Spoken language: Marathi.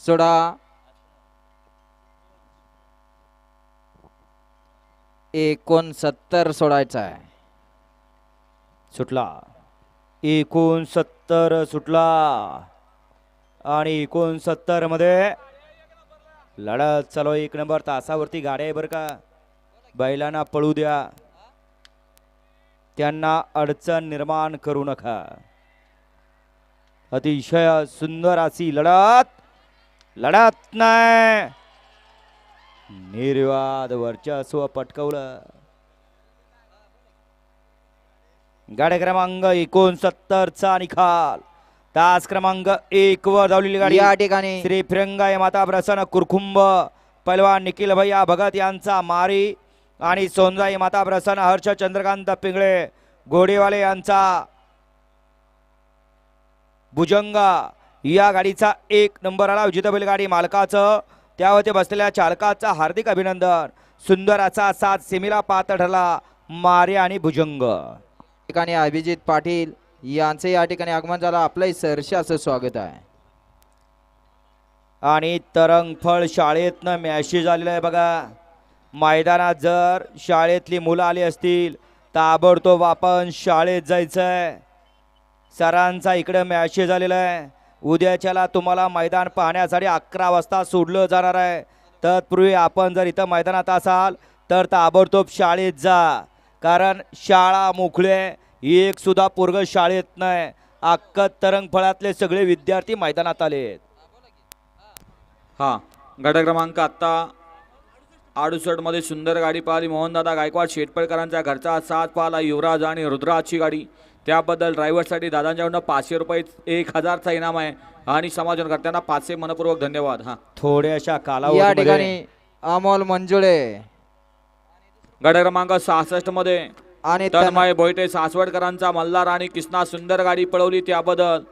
सोडा 69 सोडायचा आहे. सुटला 69 सुटला आणि 69 मध्ये लढत चालू आहे. 1 नंबर तासावरती गाड्या आहे बरं का. बैलांना पळू द्या, त्यांना अडचण निर्माण करू नका. अतिशय सुंदर अशी लढत नाही, निर्वाद वर्चस्व पटकवलं. गाड्या क्रमांक 69 चा निकाल. तास क्रमांक 1 वर धावलेली गाडी या ठिकाणी श्री फिरंगाई माता प्रसन्न कुरकुंभ पैलवान निखिल भैया भगत यांचा मारी आणि सोनजाई माता प्रसन्न हर्ष चंद्रकांत पिंगळे घोडेवाले यांचा भुजंगा. या गाडीचा 1 नंबर आला. विजेता बैलगाडी मालकाचं त्यावरती बसलेल्या चालकाचं हार्दिक अभिनंदन. सुंदर असा सात सेमीला पात्र ठरला मारे आणि भुजंग. ठिकाणी अभिजित पाटील यांचे या ठिकाणी आगमन झालं. आपलं सहर्ष असं स्वागत आहे. आणि तरंगफळ शाळेतनं मॅसेज आलेला आहे बघा. मैदानात जर शाळेतली मुलं आली असतील ताबडतोब आपण शाळेत जायचंय. सरांचा इकडे मॅसेज आलेला आहे. उद्याच्याला तुम्हाला मैदान पाहण्यासाठी 11 वाजता सोडलं जाणार आहे. तत्पूर्वी आपण जर इथं मैदानात असाल तर ताबडतोब शाळेत जा, कारण शाळा मोकळे. एक सुद्धा पोरग शाळेत नाही. अख्खं तरंगफळातले सगळे विद्यार्थी मैदानात आलेत. हा गट क्रमांक आता 68 मध्ये सुंदर गाडी पाहिली. मोहनदादा गायकवाड शेटपळकरांचा घरचा साथ पाहिला. युवराज आणि रुद्राची गाडी, त्याबद्दल ड्रायव्हरसाठी दादांच्याकडून 500 रुपये 1000चा इनाम आहे आणि समाजकर्त्यांना 500 मनपूर्वक धन्यवाद. हा थोड्याशा या कालावधीमध्ये ठिकाणी अमोल मंजुळे गट क्रमांक 66 मध्ये आणि तन्मय बोईटे सासवडकरांचा मल्हार आणि कृष्णा सुंदर गाडी पळवली, त्याबद्दल